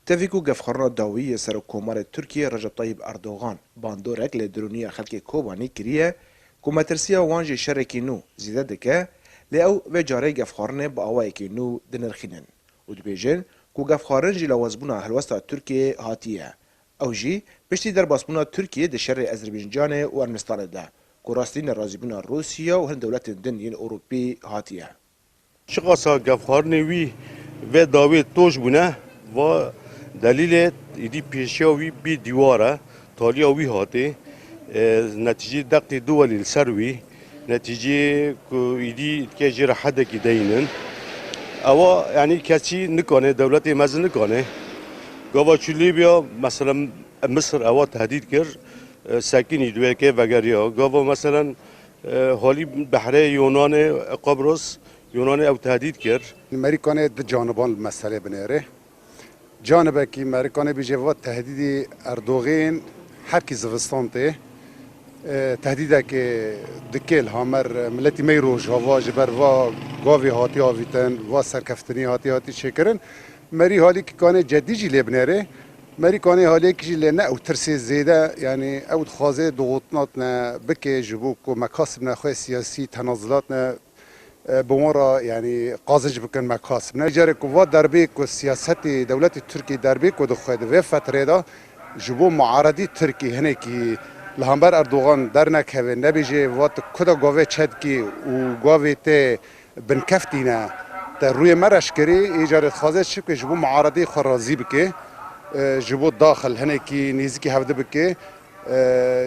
تفیکو گفخارنا داوی سر کومار ترکیه رجب طیب اردوغان باندورک لدرونیا خلک کوبانی کریه کو مترسیا وانج شرکی نو زیده دکه لأو و جاره گفخارنه با آوائي که نو دنرخینن و دبیجن کو گفخارن جی لوازبونا هلوستا ترکیه هاتیه او جی پشتی در باسبونا ترکیه ده شر ازربیجان و ارمنستان ده کو راستین رازیبونا روسیا و هند دولت دن ین اوروپی هاتیه شقاسا گفخارنه وی و داوی توش بونه و دلیل ایدی پیشیاوی بی دیواره تالیا وی هاته نتیجه دقت دولی سروی نتیجه ایدی که جرا حد کی دینن اوا یعنی کسی نکنه دولت مزن نکنه گاوا لیبیا مثلا مصر اوا تهدید کرد ساکنی دوی که وگریا گاوا مثلا حالی بحره یونان قبرص یونان او تهدید کرد امریکانه د جانبان مسئله بنره جانبه کی امریکانه بیجه و تهدید اردوغان هر کی زوستان ته تهدیده که دکل همر ملتی می روش هوا جبر و گاوی هاتی آویتن و سرکفتنی هاتی شکرن مری حالی که کانه جدی جی لبنره مری کانه حالی که جی لنه او ترسی زیده یعنی او خوازه ضغوطات نه بکه جبوک و مکاسب نخواه سیاسی تنازلات نه بمورا يعني قازج بكن مكاسب نجار كوا دربي كو سياسة دولة تركيا دربي كو دخواد في فترة دا جبو معارضي تركي هناكي لهمبر اردوغان درنك هذا نبيجي وات كدا قوي تشدكي وقوي تي بنكفتينا تروي مرش كري إيجار خازج شبك جبو معارضي خرازي بكي جبو داخل هناكي نيزكي هفده بكي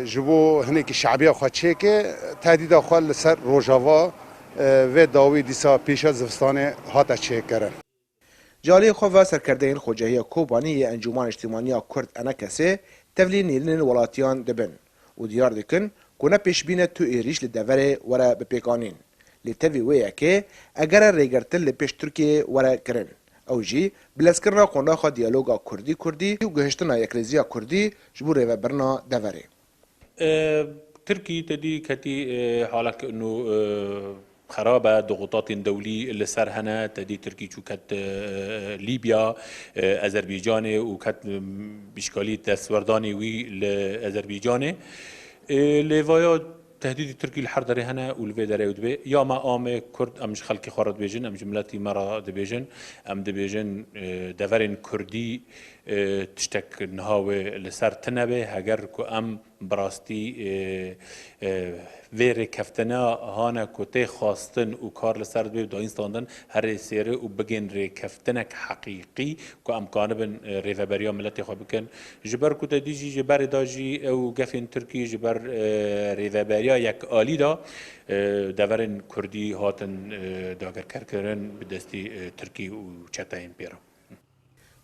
جبو هناكي شعبية خاتشيكي تهديد أخوال لسر روجاوا و داوی دیسا پیش از زمستان هات چه کرد. جالی خواه سرکردهین خوجهی کوبانی انجمن اجتماعی کرد انکسه تفلی نیلن ولاتیان دبن و دیار دکن کنه پیش بینه تو ایریش لدوره وره بپیکانین لتوی ویه که اگر ریگرتل لپیش ترکیه وره کرن او جی بلسکرنا قناخا دیالوگا کردی و گهشتنا یکریزیا کردی جبو ریوه برنا دوره. تركي تدي كتي حالك انه خرابة ضغوطات دولي اللي صار هنا تدي تركي شو كت ليبيا أذربيجاني وكت بإشكالية سورداني وي لأذربيجاني لفايا تهديد تركي الحردري هنا والفيدري ودبي يا ما آم كرد أمش خلقي خارد بيجن أم جملتي مرة دبيجن أم دبيجن دفرين كردي تشتك نهاوي لسر تنبه هجر كو أم براستي ویره کفتنا هانا کوته خواستن و کار لسر دوی داین ستاندن هر سیره و بگن ری کفتنک حقیقی که امکانه بن ریفبریا ملت خواه بکن جبر کوته دیجی جبر داجی او گفین ترکی جبر ریفبریا یک آلی دا دورن کردی هاتن داگر کرکرن بدستی ترکی و چتاین پیرا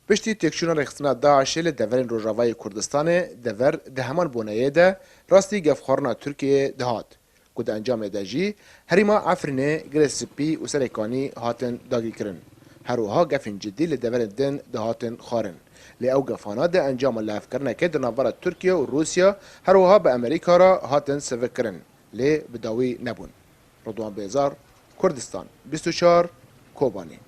پشتی تکشونا رخصنا داعش لدورین روجاوای کردستان دور ده همان بونایه ده راستی گفخارنا ترکیه دهات کد انجام داجی هریما عفرینه گرسپی و سرکانی هاتن داگی کرن هروها گفین جدی لدورین دن دهاتن خارن لی او گفانا ده انجام لاف کرنه که در نوار ترکیه و روسیا هروها به امریکا را هاتن سوک کرن لی بداوی نبون. رضوان بیزار کردستان 24 کوبانی